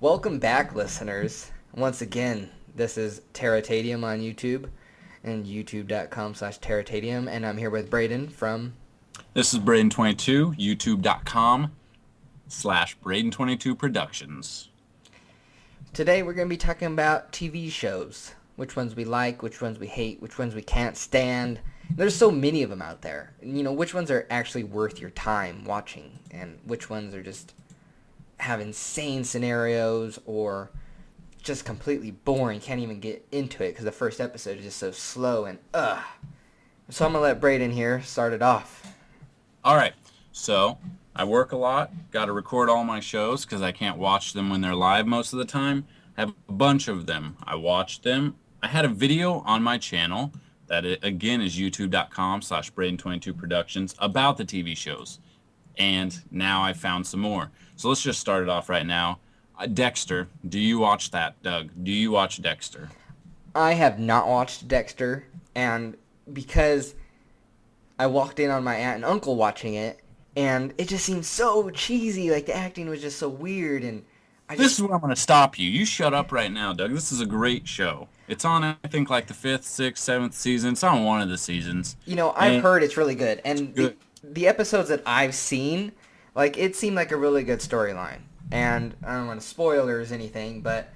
Welcome back, listeners. Once again, this is Terra Taedium on YouTube and youtube.com/Terra Taedium, and I'm here with Braden from... This is Braden22, youtube.com/Braden22 Productions. Today we're going to be talking about TV shows. Which ones we like, which ones we hate, which ones we can't stand. There's so many of them out there. Which ones are actually worth your time watching, and which ones are just have insane scenarios or just completely boring. Can't even get into it because the first episode is just so slow and ugh. So I'm going to let Braden here start it off. All right, so I work a lot, got to record all my shows because I can't watch them when they're live most of the time. I have a bunch of them. I watched them. I had a video on my channel that, again, is youtube.com/Braden22 Productions about the TV shows. And now I found some more. So let's just start it off right now. Dexter, do you watch that, Doug? Do you watch Dexter? I have not watched Dexter, and because I walked in on my aunt and uncle watching it, and it just seemed so cheesy. Like, the acting was just so weird, and This is where I'm going to stop you. You shut up right now, Doug. This is a great show. It's on, I think, like the 5th, 6th, 7th season. It's on one of the seasons. I've heard it's really good, and the episodes that I've seen, like, it seemed like a really good storyline. And I don't want to spoilers anything, but,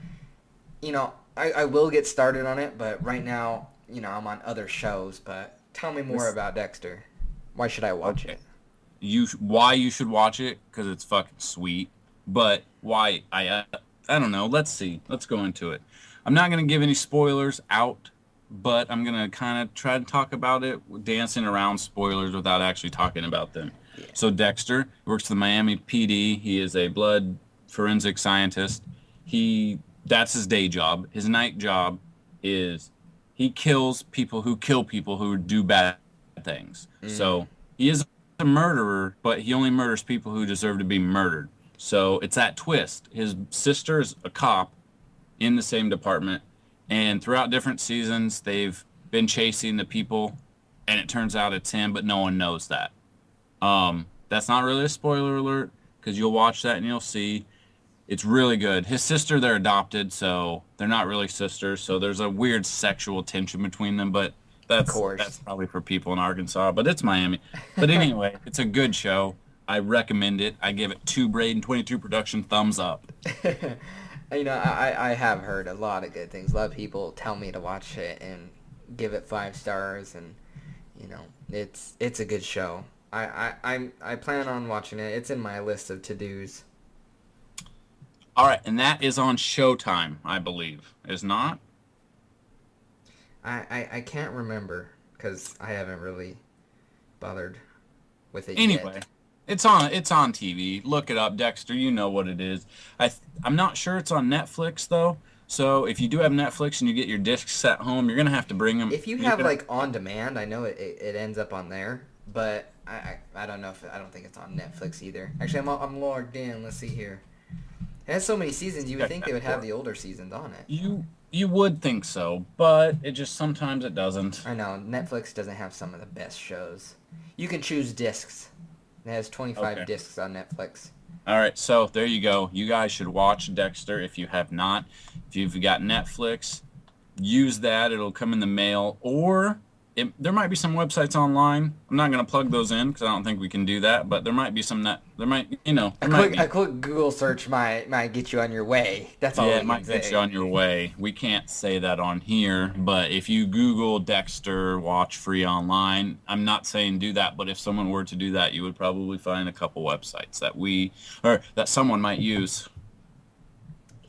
I will get started on it, but right now, I'm on other shows. But tell me more about Dexter. Why should I watch it? Why you should watch it? Because it's fucking sweet. But why? I don't know. Let's see. Let's go into it. I'm not going to give any spoilers out, but I'm going to kind of try to talk about it, dancing around spoilers without actually talking about them. Yeah. So Dexter works for the Miami PD. He is a blood forensic scientist. That's his day job. His night job is he kills people who do bad things. So he is a murderer, but he only murders people who deserve to be murdered. So it's that twist. His sister is a cop in the same department, and throughout different seasons, they've been chasing the people, and it turns out it's him, but no one knows that. That's not really a spoiler alert, because you'll watch that and you'll see. It's really good. His sister, they're adopted, so they're not really sisters, so there's a weird sexual tension between them, but that's probably for people in Arkansas, but it's Miami. But anyway, it's a good show. I recommend it. I give it 2 Braden22 Production thumbs up. I have heard a lot of good things. A lot of people tell me to watch it and give it 5 stars, and it's a good show. I plan on watching it. It's in my list of to-dos. All right, and that is on Showtime, I believe. Is not? I can't remember because I haven't really bothered with it anyway. yet. It's on TV. Look it up, Dexter. You know what it is. I'm not sure it's on Netflix though. So if you do have Netflix and you get your discs at home, you're gonna have to bring them. If you have like on demand, I know it ends up on there, but I don't know I don't think it's on Netflix either. Actually, I'm logged in. Let's see here. It has so many seasons. You would think they would have the older seasons on it. You would think so, but it just sometimes it doesn't. I know Netflix doesn't have some of the best shows. You can choose discs. It has 25 discs on Netflix. All right, so there you go. You guys should watch Dexter if you have not. If you've got Netflix, use that. It'll come in the mail. Or there might be some websites online. I'm not going to plug those in because I don't think we can do that. But there might be some a quick Google search might get you on your way. That's all. Yeah, it might get you on your way. We can't say that on here, but if you Google Dexter watch free online, I'm not saying do that, but if someone were to do that, you would probably find a couple websites that someone might use.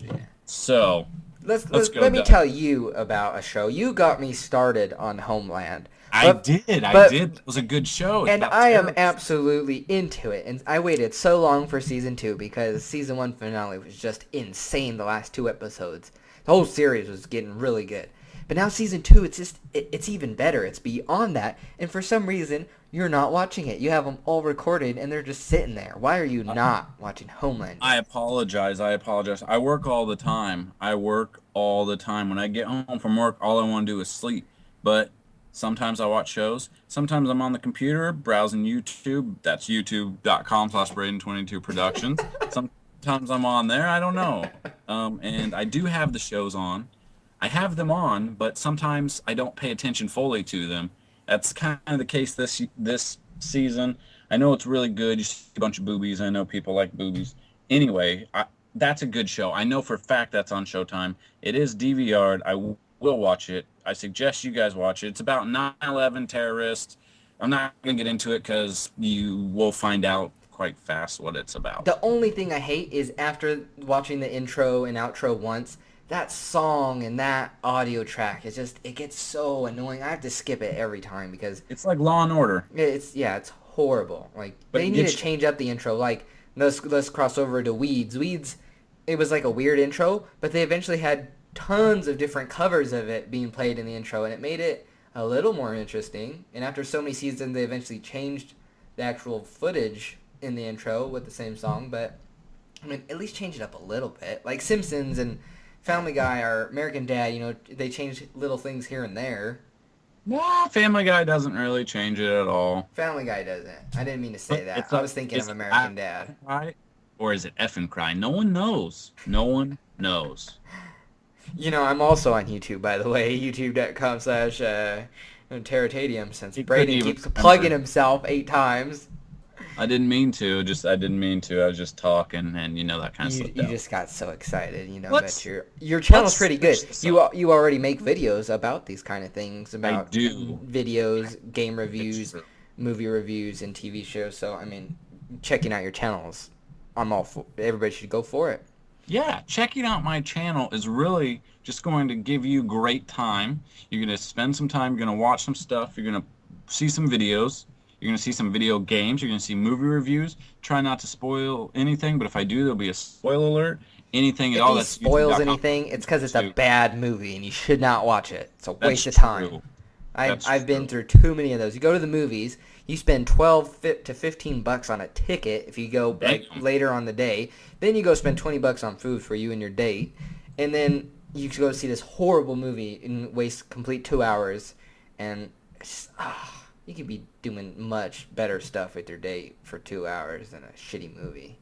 Yeah. So let me tell you about a show. You got me started on Homeland. I did. It was a good show. And I am absolutely into it. And I waited so long for season 2 because season 1 finale was just insane. The last 2 episodes, the whole series was getting really good. But now season 2, it's even better. It's beyond that. And for some reason, you're not watching it. You have them all recorded, and they're just sitting there. Why are you not watching Homeland? I apologize. I work all the time. When I get home from work, all I want to do is sleep. But sometimes I watch shows. Sometimes I'm on the computer browsing YouTube. That's youtube.com/Braden22 Productions. Sometimes I'm on there. I don't know. And I do have the shows on. I have them on, but sometimes I don't pay attention fully to them. That's kind of the case this season. I know it's really good. You see a bunch of boobies. I know people like boobies. Anyway, that's a good show. I know for a fact that's on Showtime. It is DVR'd. Will watch it. I suggest you guys watch it. It's about 9/11 terrorists. I'm not going to get into it because you will find out quite fast what it's about. The only thing I hate is after watching the intro and outro once, that song and that audio track is just, it gets so annoying. I have to skip it every time because It's like Law and Order, it's horrible. Like but they it need to gets change up the intro. Like let's cross over to Weeds. Weeds, it was like a weird intro, but they eventually had tons of different covers of it being played in the intro, and it made it a little more interesting. And after so many seasons, they eventually changed the actual footage in the intro with the same song. But I mean, at least change it up a little bit. Like Simpsons and Family Guy or American Dad, they changed little things here and there. No, Family Guy doesn't really change it at all. Family Guy doesn't. I didn't mean to say But that. it's I a, was thinking of is it American Dad. cry or is it effing cry? No one knows. No one knows. I'm also on YouTube, by the way. YouTube.com/Terra Taedium, since He couldn't Brayden even keeps remember. plugging himself 8 times. I didn't mean to. I didn't mean to. I was just talking, and that kind of You, slipped you out. just got so excited, Let's but your channel's let's pretty good. switch this You up. you already make videos about these kind of things, I about do. videos, game It's reviews, true. movie reviews, and TV shows. So I mean, checking out your channels, I'm all for. Everybody should go for it. Yeah, checking out my channel is really just going to give you great time. You're going to spend some time, you're going to watch some stuff, you're going to see some videos, you're going to see some video games, you're going to see movie reviews. Try not to spoil anything, but if I do, there'll be a spoiler alert. Anything at If all he that's spoils youtube.com. anything, it's because it's a bad movie and you should not watch it. It's a That's waste of time. true. I've That's I've been true. through too many of those. You go to the movies, you spend 12 to 15 bucks on a ticket if you go like Damn. later on the day. Then you go spend 20 bucks on food for you and your date, and then you go see this horrible movie and waste complete 2 hours. And you could be doing much better stuff with your date for 2 hours than a shitty movie.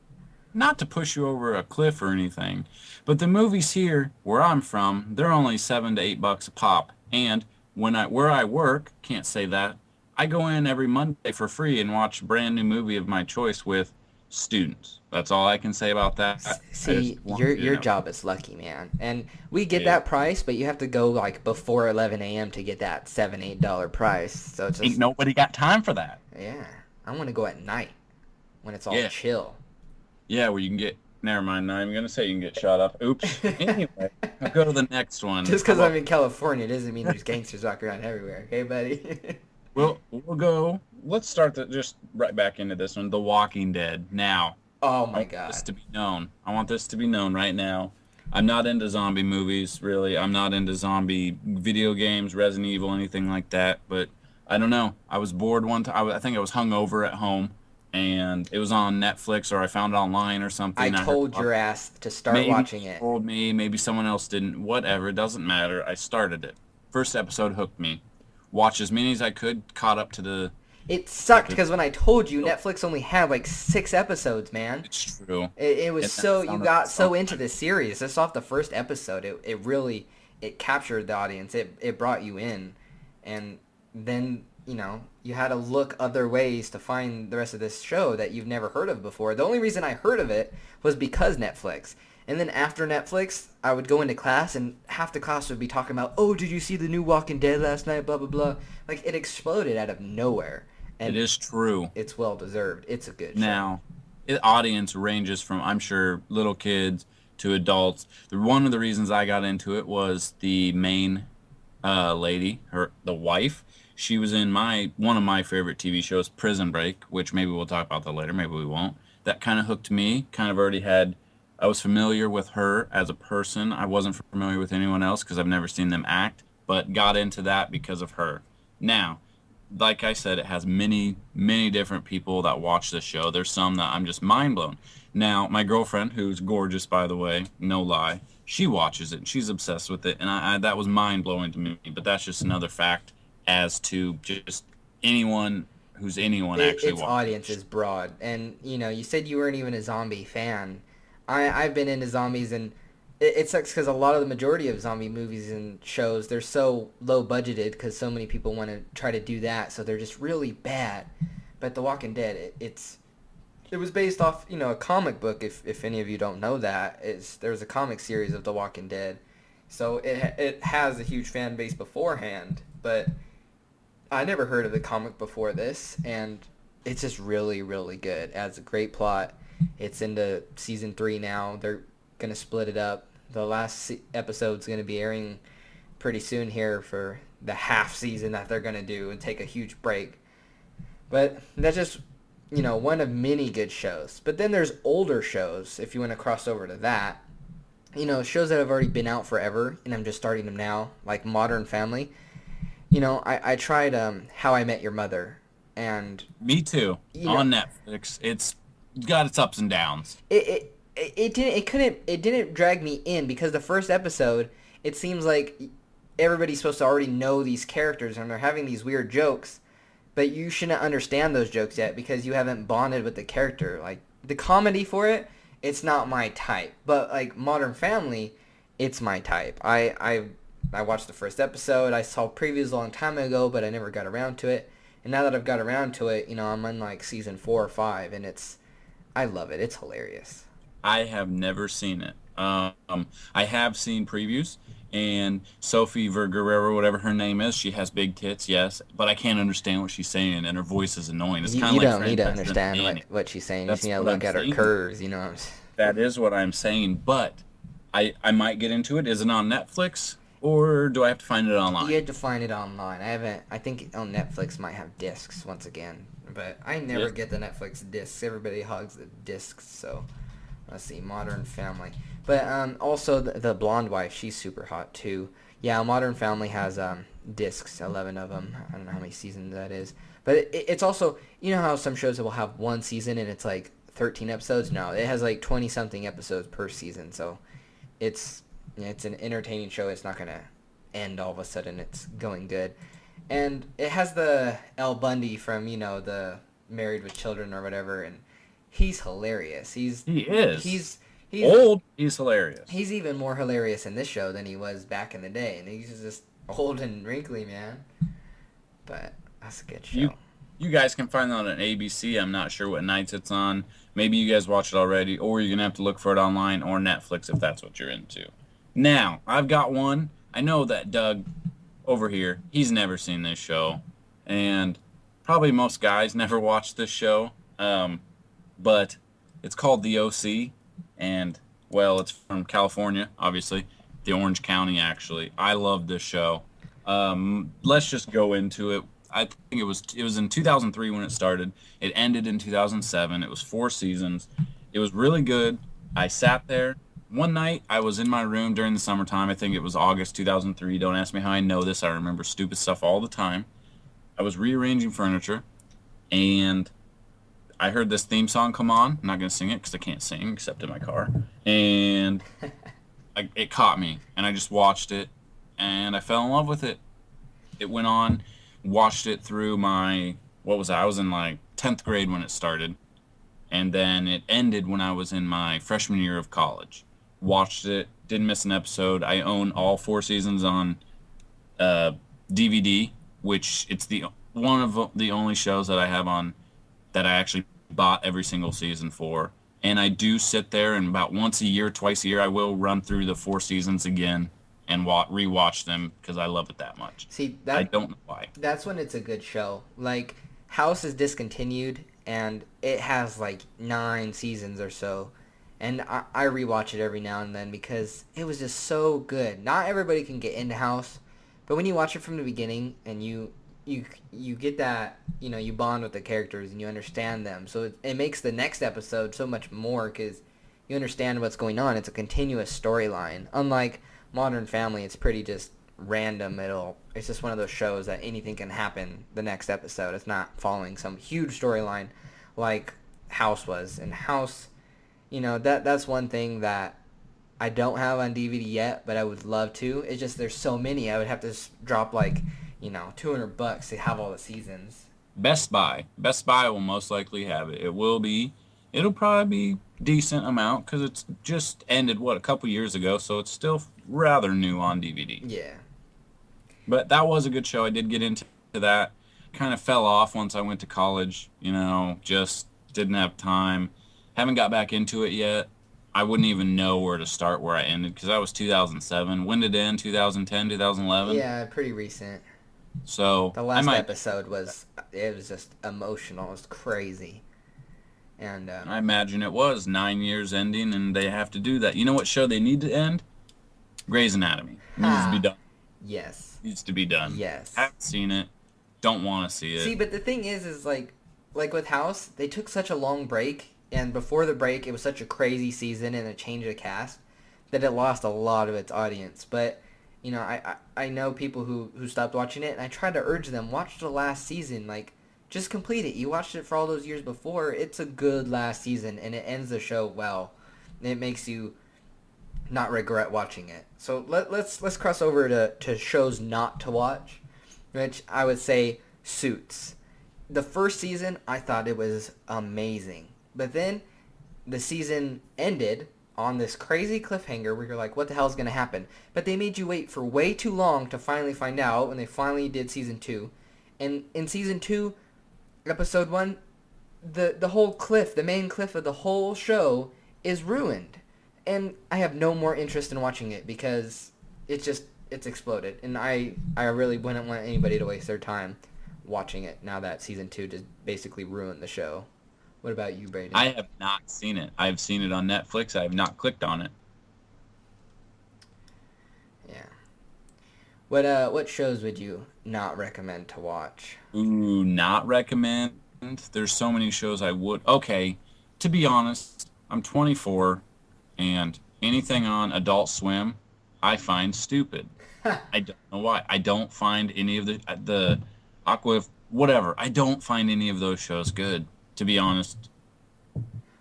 Not to push you over a cliff or anything, but the movies here where I'm from, they're only $7 to $8 a pop. And where I work, can't say that, I go in every Monday for free and watch a brand new movie of my choice with students. That's all I can say about that. I See, just want your you to your know. job is lucky, man. And we get Yeah. that price, but you have to go like before 11 a.m. to get that $7-8 price. So it's Ain't just nobody got time for that. yeah. I want to go at night when it's all Yeah. chill. Yeah, where you can get, never mind, not even going to say you can get shot up. Oops. Anyway, I'll go to the next one. Just How because I'm about- in California doesn't mean there's gangsters walking around everywhere. Okay, buddy. we'll go, let's start just right back into this one, The Walking Dead. Now, Oh I my want god. this to be known. I want this to be known right now. I'm not into zombie movies, really. I'm not into zombie video games, Resident Evil, anything like that. But I don't know. I was bored one time. I think I was hungover at home, and it was on Netflix, or I found it online or something. I heard told about your it. ass to start Maybe watching you it. told me, maybe someone else didn't. Whatever, it doesn't matter. I started it. First episode hooked me. Watched as many as I could. Caught up to the. It sucked because when I told you, Netflix only had like 6 episodes, man. It's true. It was And so that you sounded got so so into the series just off the first episode. It really it captured the audience. It brought you in, and then you had to look other ways to find the rest of this show that you've never heard of before. The only reason I heard of it was because Netflix. And then after Netflix, I would go into class and half the class would be talking about, "Oh, did you see the new Walking Dead last night? Blah blah blah." Like it exploded out of nowhere, and It is true. it's well deserved. It's a good show. Now, the audience ranges from, I'm sure, little kids to adults. One of the reasons I got into it was the main lady, the wife. She was in one of my favorite TV shows, Prison Break, which maybe we'll talk about that later. Maybe we won't. That kind of hooked me. I was familiar with her as a person. I wasn't familiar with anyone else because I've never seen them act, but got into that because of her. Now, like I said, it has many, many different people that watch this show. There's some that I'm just mind blown. Now, my girlfriend, who's gorgeous, by the way, no lie, she watches it and she's obsessed with it, and that was mind blowing to me. But that's just another fact as to just anyone who's anyone actually Its watching. audience is broad, and you said you weren't even a zombie fan. I've been into zombies, and it sucks because a lot of the majority of zombie movies and shows, they're so low budgeted because so many people want to try to do that, so they're just really bad. But The Walking Dead, it was based off, a comic book. If any of you don't know that, there's a comic series of The Walking Dead, so it has a huge fan base beforehand. But I never heard of the comic before this, and it's just really, really good. It has a great plot. It's into season 3 now. They're gonna split it up. The last episode's gonna be airing pretty soon here for the half season that they're gonna do and take a huge break. But that's just one of many good shows. But then there's older shows if you want to cross over to that. Shows that have already been out forever and I'm just starting them now, like Modern Family. I tried How I Met Your Mother, and Me too. On Netflix, it's got its ups and downs. It didn't drag me in because the first episode, it seems like everybody's supposed to already know these characters and they're having these weird jokes, but you shouldn't understand those jokes yet because you haven't bonded with the character. Like the comedy for it, it's not my type. But like Modern Family, it's my type. I watched the first episode. I saw previews a long time ago, but I never got around to it. And now that I've got around to it, I'm on like season 4 or 5, and I love it. It's hilarious. I have never seen it. I have seen previews, and Sophie Vergara, whatever her name is, she has big tits, yes, but I can't understand what she's saying, and her voice is annoying. It's You, kind you of like don't need to Frances and understand Annie. what she's saying. You just That's need to what look I'm at her saying. curves. That is what I'm saying, but I might get into it. Is it on Netflix, or do I have to find it online? You had to find it online. I think on Netflix might have discs once again, but I never get the Netflix discs. Everybody hogs the discs, so let's see, Modern Family. But also the blonde wife, she's super hot too. Yeah, Modern Family has discs, 11 of them. I don't know how many seasons that is, but it's also, how some shows will have one season and it's like 13 episodes. No, it has like 20 something episodes per season, so it's an entertaining show. It's not gonna end all of a sudden. It's going good, and it has the El Bundy from the Married with Children or whatever, and he's hilarious. He is. He's Old. He's hilarious. he's even more hilarious in this show than he was back in the day, and he's just old and wrinkly, man. But that's a good show. You guys can find that on ABC. I'm not sure what nights it's on. Maybe you guys watch it already, or you're gonna have to look for it online or Netflix if that's what you're into. Now, I've got one. I know that Doug over here, he's never seen this show, and probably most guys never watched this show. But it's called The OC, and well, it's from California, obviously, the Orange County. Actually, I love this show. Let's just go into it. I think it was in 2003 when it started. It ended in 2007. It was 4 seasons. It was really good. I sat there. One night, I was in my room during the summertime. I think it was August 2003. Don't ask me how I know this. I remember stupid stuff all the time. I was rearranging furniture, and I heard this theme song come on. I'm not going to sing it because I can't sing except in my car. And it caught me, and I just watched it, and I fell in love with it. It went on. Watched it through what was I was in like 10th grade when it started, and then it ended when I was in my freshman year of college. Watched it, didn't miss an episode. I own all 4 seasons on DVD, which it's one of the only shows that I have on that I actually bought every single season for. And I do sit there, and about once a year, twice a year, I will run through the 4 seasons again and rewatch them because I love it that much. See, I don't know why. that's when it's a good show. Like House is discontinued, and it has like 9 seasons or so. And I rewatch it every now and then because it was just so good. Not everybody can get into House, but when you watch it from the beginning and you get that, you bond with the characters and you understand them. So it makes the next episode so much more because you understand what's going on. It's a continuous storyline. Unlike Modern Family, it's pretty just random. It's just one of those shows that anything can happen the next episode. It's not following some huge storyline like House was. And House, that's one thing that I don't have on DVD yet, but I would love to. It's just there's so many. I would have to drop like, $200 to have all the seasons. Best Buy will most likely have it. It will be It'll probably be decent amount because it's just ended a couple years ago, so it's still rather new on DVD. Yeah. But that was a good show. I did get into that. Kind of fell off once I went to college. Just didn't have time. Haven't got back into it yet. I wouldn't even know where to start where I ended because that was 2007. When did it end? 2010, 2011? Yeah, pretty recent. So The I last might. episode was just emotional. It was crazy. And I imagine it was 9 years ending, and they have to do that. You know what show they need to end? Grey's Anatomy. Needs to be ha, done. yes. Needs to be done. Yes. Haven't seen it. Don't want to see it. See, but the thing is like with House, they took such a long break, and before the break, it was such a crazy season and a change of cast that it lost a lot of its audience. But I know people who stopped watching it, and I tried to urge them watch the last season. Like, just complete it. You watched it for all those years before. It's a good last season, and it ends the show well. And it makes you not regret watching it. So let's cross over to shows not to watch, which I would say Suits. The first season, I thought it was amazing. But then the season ended on this crazy cliffhanger where you're like, what the hell is going to happen? But they made you wait for way too long to finally find out when they finally did season 2. And in season 2, episode 1, the whole cliff, the main cliff of the whole show is ruined. And I have no more interest in watching it because it's exploded. And I really wouldn't want anybody to waste their time watching it now that season 2 just basically ruined the show. What about you, Braden? I have not seen it. I've seen it on Netflix. I have not clicked on it. Yeah. What shows would you not recommend to watch? Ooh, not recommend. There's so many shows I would. Okay, to be honest, I'm 24, and anything on Adult Swim, I find stupid. I don't know why. I don't find any of the Aqua, whatever. I don't find any of those shows good, to be honest.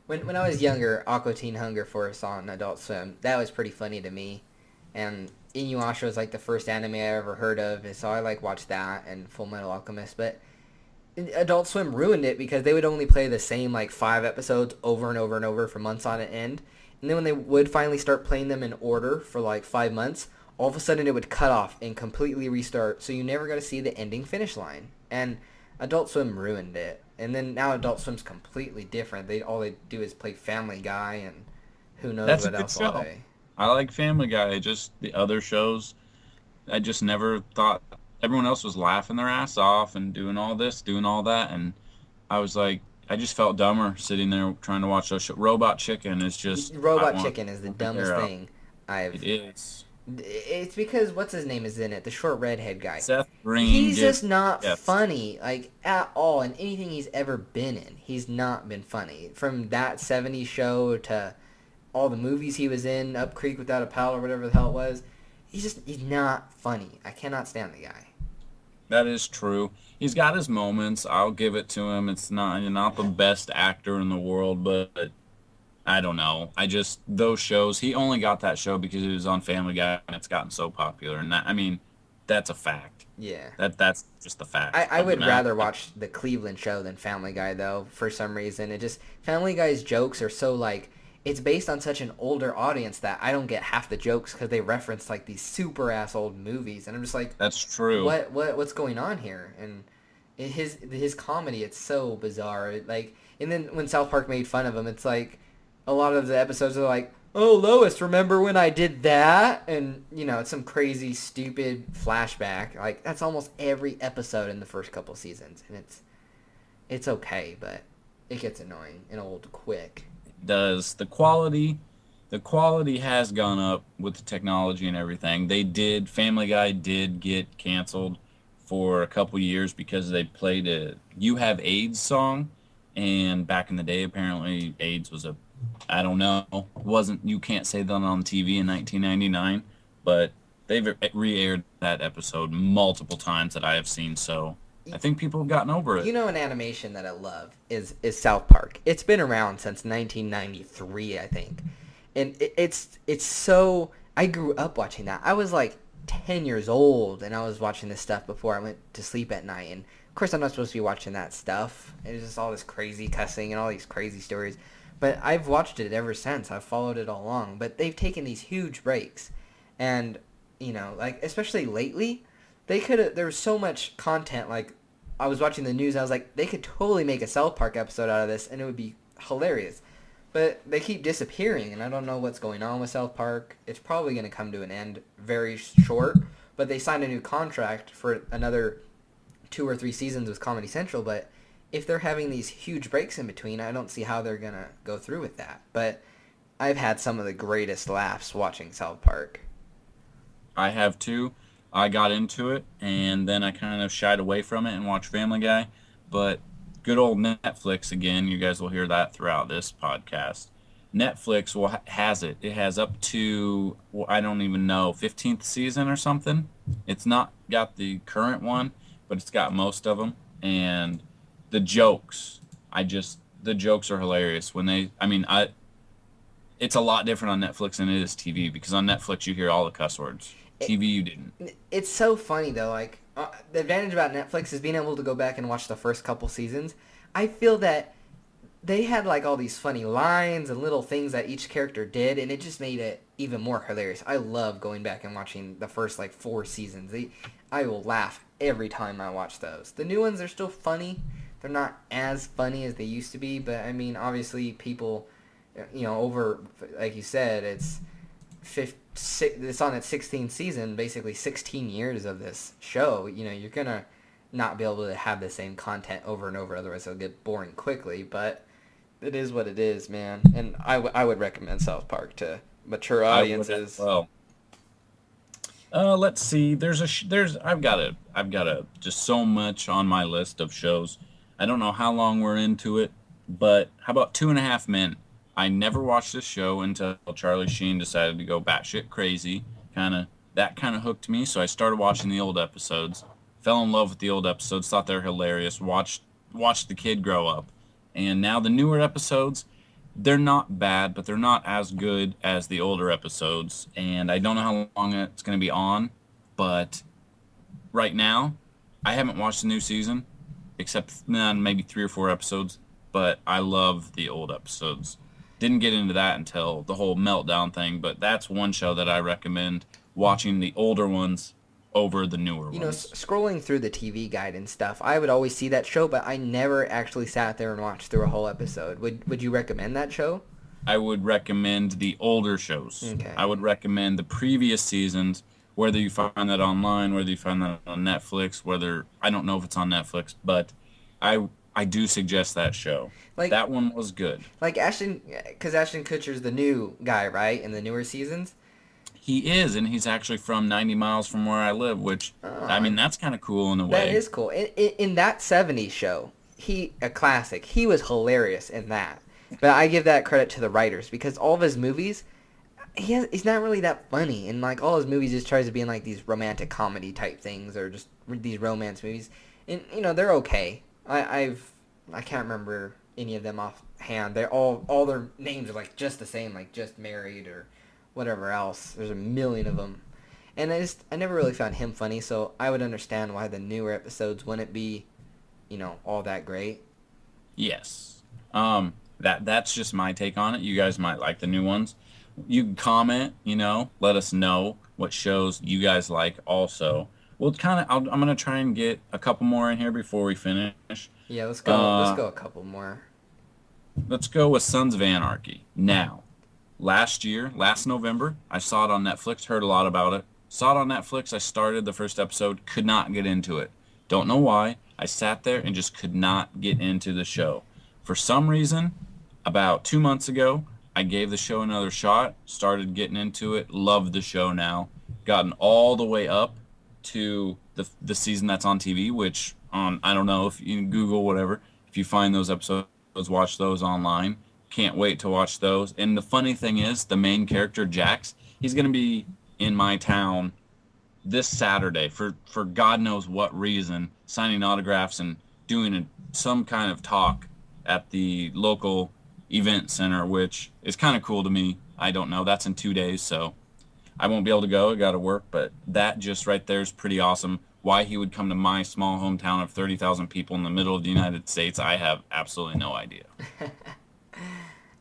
When I was younger, Aqua Teen Hunger Force on Adult Swim, that was pretty funny to me. And Inuyasha was like the first anime I ever heard of, and so I watched that and Full Metal Alchemist. But Adult Swim ruined it because they would only play the same 5 episodes over and over and over for months on end. And then when they would finally start playing them in order for 5 months, all of a sudden it would cut off and completely restart. So you never got to see the ending finish line. And Adult Swim ruined it. And then now Adult Swim's completely different. All they do is play Family Guy and who knows That's a what good else all show. day. I like Family Guy. Just the other shows, I just never thought everyone else was laughing their ass off and doing all this, doing all that, and I was like, I just felt dumber sitting there trying to watch those shows. Robot Chicken is just I Robot want Chicken is the to dumbest tear up. thing I've. It is. It's because what's his name is in it, the short redhead guy. Seth Green He's gives just not yes. funny, at all, in anything he's ever been in. He's not been funny. From that '70s show to all the movies he was in, Up Creek Without a Paddle or whatever the hell it was, he's not funny. I cannot stand the guy. That is true. He's got his moments. I'll give it to him. It's not You're not the best actor in the world, but I don't know. I just those shows. He only got that show because he was on Family Guy, and it's gotten so popular. And I mean, that's a fact. Yeah. That's just the fact I of the would matter. rather watch the Cleveland show than Family Guy, though, for some reason. Family Guy's jokes are so, it's based on such an older audience that I don't get half the jokes because they reference, these super-ass old movies. And I'm just like, That's true. what's going on here? And his comedy, it's so bizarre. And then when South Park made fun of him, it's like, a lot of the episodes are like, oh, Lois, remember when I did that? And, it's some crazy, stupid flashback. That's almost every episode in the first couple seasons. And it's okay, but it gets annoying and old quick. Does the quality has gone up with the technology and everything. Family Guy did get canceled for a couple years because they played a "You Have AIDS" song, and back in the day, apparently AIDS was I don't know, wasn't you can't say that on TV in 1999, but they've re-aired that episode multiple times that I have seen, so I think people have gotten over it. An animation that I love is South Park. It's been around since 1993, I think. And it's so... I grew up watching that. I was 10 years old, and I was watching this stuff before I went to sleep at night. And, of course, I'm not supposed to be watching that stuff. It's just all this crazy cussing and all these crazy stories. But I've watched it ever since. I've followed it all along. But they've taken these huge breaks, and like especially lately, they could have. There was so much content. Like I was watching the news, I was like, they could totally make a South Park episode out of this, and it would be hilarious. But they keep disappearing, and I don't know what's going on with South Park. It's probably going to come to an end very short. But they signed a new contract for another 2 or 3 seasons with Comedy Central. But if they're having these huge breaks in between, I don't see how they're going to go through with that. But I've had some of the greatest laughs watching South Park. I have too. I got into it, and then I kind of shied away from it and watched Family Guy. But good old Netflix again. You guys will hear that throughout this podcast. Netflix has it. It has up to, I don't even know, 15th season or something. It's not got the current one, but it's got most of them. And the jokes, the jokes are hilarious. It's a lot different on Netflix than it is TV, because on Netflix you hear all the cuss words. TV you didn't. It's so funny though. Like the advantage about Netflix is being able to go back and watch the first couple seasons. I feel that they had like all these funny lines and little things that each character did, and it just made it even more hilarious. I love going back and watching the first like 4 seasons. I will laugh every time I watch those. The new ones are still funny. They're not as funny as they used to be, but I mean, obviously people, over, like you said, it's on its 16th season, basically 16 years of this show. You're gonna not be able to have the same content over and over, otherwise it'll get boring quickly. But it is what it is, man. And I would recommend South Park to mature audiences. Well, let's see. I've got just so much on my list of shows. I don't know how long we're into it, but how about 2.5 Men? I never watched this show until Charlie Sheen decided to go batshit crazy. That kind of hooked me, so I started watching the old episodes. Fell in love with the old episodes, thought they were hilarious. Watched the kid grow up, and now the newer episodes, they're not bad, but they're not as good as the older episodes. And I don't know how long it's going to be on, but right now, I haven't watched the new season, except maybe 3 or 4 episodes. But I love the old episodes. Didn't get into that until the whole meltdown thing, but that's one show that I recommend watching, the older ones over the newer ones. Scrolling through the TV guide and stuff, I would always see that show, but I never actually sat there and watched through a whole episode. Would you recommend that show? I would recommend the older shows. Okay. I would recommend the previous seasons, whether you find that online, whether you find that on Netflix, I don't know if it's on Netflix, but I do suggest that show. Like, that one was good. Like because Ashton Kutcher's the new guy, right, in the newer seasons? He is, and he's actually from 90 miles from where I live, which, that's kind of cool in a way. That is cool. In that 70s show, a classic, he was hilarious in that. But I give that credit to the writers, because all of his movies, he's not really that funny. And, like, all his movies just tries to be in, like, these romantic comedy type things, or just these romance movies. And, they're okay. I can't remember any of them offhand. They're all their names are like just the same, like Just Married or whatever else. There's a million of them, and I never really found him funny. So I would understand why the newer episodes wouldn't be, all that great. Yes, that's just my take on it. You guys might like the new ones. You can comment, let us know what shows you guys like. Also, I'm gonna try and get a couple more in here before we finish. Yeah, let's go. Let's go a couple more. Let's go with Sons of Anarchy. Now, last November, I saw it on Netflix, heard a lot about it. Saw it on Netflix, I started the first episode, could not get into it. Don't know why. I sat there and just could not get into the show. For some reason, about 2 months ago, I gave the show another shot, started getting into it, loved the show now, gotten all the way up to the season that's on TV, which I don't know if you can Google whatever. If you find those episodes, watch those online. Can't wait to watch those. And the funny thing is, the main character, Jax, he's going to be in my town this Saturday for God knows what reason, signing autographs and doing some kind of talk at the local event center, which is kind of cool to me. I don't know. That's in 2 days, so I won't be able to go. I got to work, but that just right there is pretty awesome. Why he would come to my small hometown of 30,000 people in the middle of the United States, I have absolutely no idea.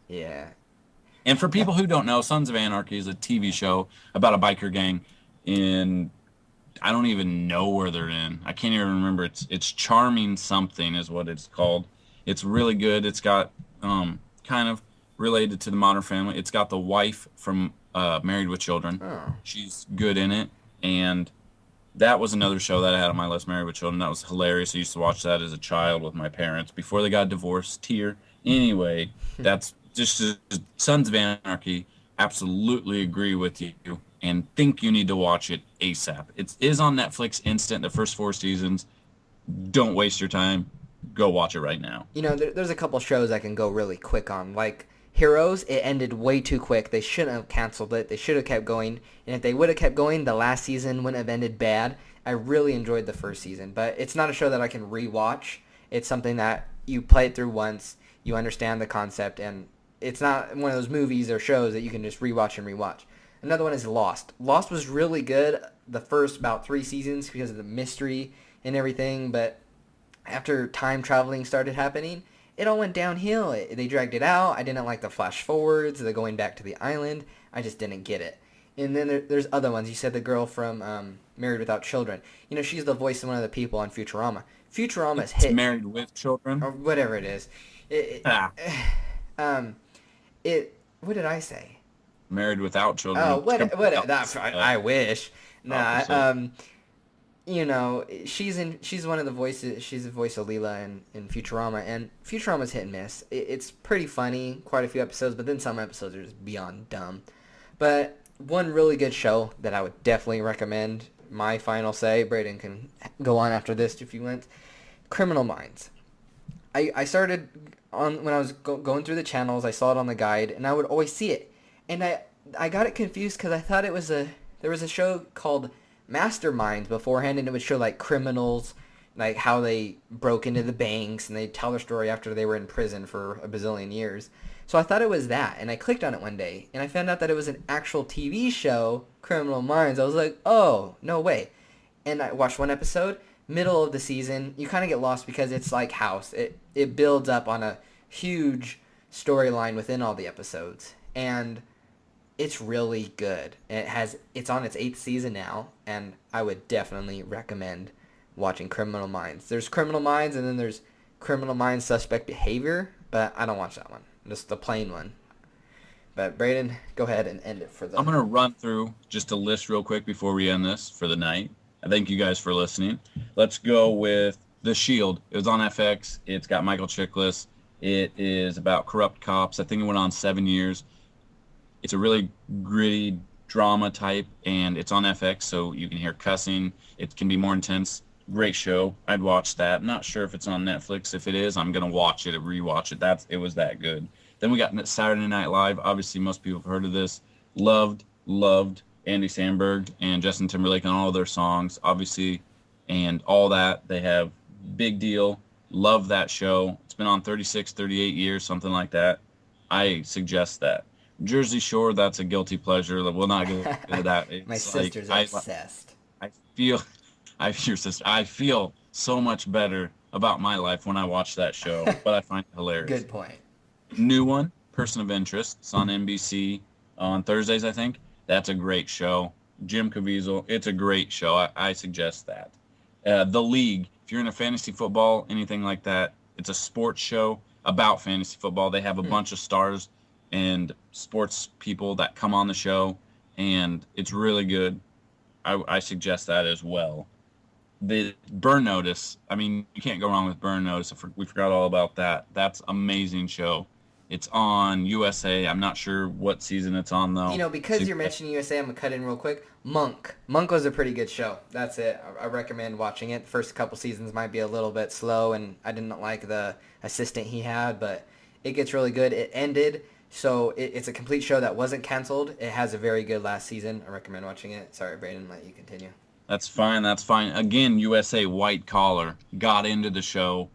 Yeah. And for people who don't know, Sons of Anarchy is a TV show about a biker gang in, I don't even know where they're in. I can't even remember. It's Charming something is what it's called. It's really good. It's got kind of related to the Modern Family. It's got the wife from Married with Children. Oh. She's good in it, and that was another show that I had on my list, Married with Children. That was hilarious. I used to watch that as a child with my parents before they got divorced. Tear. Anyway, that's just Sons of Anarchy. Absolutely agree with you and think you need to watch it ASAP. It is on Netflix instant, the first 4 seasons. Don't waste your time. Go watch it right now. There's a couple shows I can go really quick on. Like Heroes, it ended way too quick. They shouldn't have canceled it. They should have kept going. And if they would have kept going, the last season wouldn't have ended bad. I really enjoyed the first season, but it's not a show that I can rewatch. It's something that you play it through once, you understand the concept, and it's not one of those movies or shows that you can just rewatch and rewatch. Another one is Lost. Lost was really good the first about 3 seasons because of the mystery and everything, but after time traveling started happening, it all went downhill. They dragged it out. I didn't like the flash forwards, the going back to the island. I just didn't get it. And then there's other ones. You said the girl from Married Without Children. She's the voice of one of the people on Futurama. Futurama's It's hit, Married with Children. or whatever it is. It, Ah, um, it. What did I say? Married Without Children. Oh, what? Completely That, I wish. Nah. opposite. She's one of the voices. She's the voice of Leela in Futurama, and Futurama's hit and miss. It's pretty funny, quite a few episodes, but then some episodes are just beyond dumb. But one really good show that I would definitely recommend. My final say. Braden can go on after this if you want. Criminal Minds. I started on when I was going through the channels. I saw it on the guide, and I would always see it, and I got it confused because I thought there was a show called Masterminds beforehand, and it would show like criminals, like how they broke into the banks, and they'd tell their story after they were in prison for a bazillion years. So I thought it was that, and I clicked on it one day, and I found out that it was an actual TV show, Criminal Minds. I was like, oh, no way. And I watched one episode, middle of the season. You kind of get lost because it's like House. It builds up on a huge storyline within all the episodes, and it's really good. It's on its 8th season now, and I would definitely recommend watching Criminal Minds. There's Criminal Minds, and then there's Criminal Minds Suspect Behavior, but I don't watch that one. Just the plain one. But Braden, go ahead and end it for the... I'm going to run through just a list real quick before we end this for the night. I thank you guys for listening. Let's go with The Shield. It was on FX. It's got Michael Chiklis. It is about corrupt cops. I think it went on 7 years. It's a really gritty drama type, and it's on FX, so you can hear cussing. It can be more intense. Great show. I'd watch that. I'm not sure if it's on Netflix. If it is, I'm going to watch it and rewatch it. It was that good. Then we got Saturday Night Live. Obviously, most people have heard of this. Loved Andy Samberg and Justin Timberlake on all of their songs, obviously, and all that. They have Big Deal. Love that show. It's been on 36, 38 years, something like that. I suggest that. Jersey Shore, that's a guilty pleasure. We'll not get into that. My It's sister's obsessed. I feel so much better about my life when I watch that show, but I find it hilarious. Good point. New one, Person of Interest. It's on NBC on Thursdays, I think. That's a great show. Jim Caviezel, it's a great show. I suggest that. The League, if you're into fantasy football, anything like that, it's a sports show about fantasy football. They have a bunch of stars and sports people that come on the show, and it's really good. I suggest that as well. The Burn Notice, I mean, you can't go wrong with Burn Notice. We forgot all about that. That's amazing show. It's on USA. I'm not sure what season it's on, though. Because you're mentioning USA, I'm going to cut in real quick. Monk. Monk was a pretty good show. That's it. I recommend watching it. The first couple seasons might be a little bit slow, and I didn't like the assistant he had, but it gets really good. It ended, so it's a complete show that wasn't canceled. It has a very good last season. I recommend watching it. Sorry, Braden, let you continue. That's fine. Again, USA White Collar got into the show.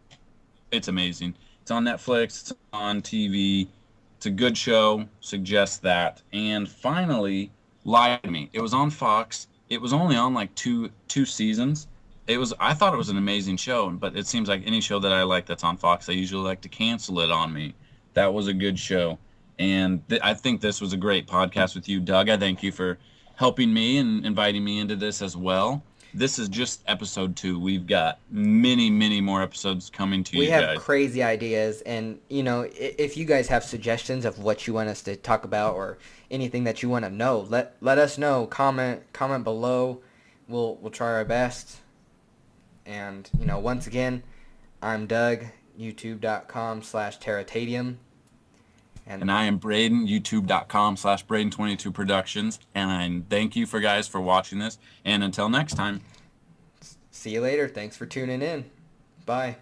It's amazing. It's on Netflix. It's on TV. It's a good show. Suggest that. And finally, Lie to Me. It was on Fox. It was only on like two seasons. I thought it was an amazing show, but it seems like any show that I like that's on Fox, they usually like to cancel it on me. That was a good show. And I think this was a great podcast with you, Doug. I thank you for helping me and inviting me into this as well. This is just episode 2. We've got many, many more episodes coming to We you have guys. crazy ideas, and if you guys have suggestions of what you want us to talk about or anything that you want to know, let us know. Comment below. We'll try our best. And once again, I'm Doug. YouTube.com/Terra Taedium. And I am Braden, youtube.com/Braden22 Productions. And I thank you guys for watching this. And until next time. See you later. Thanks for tuning in. Bye.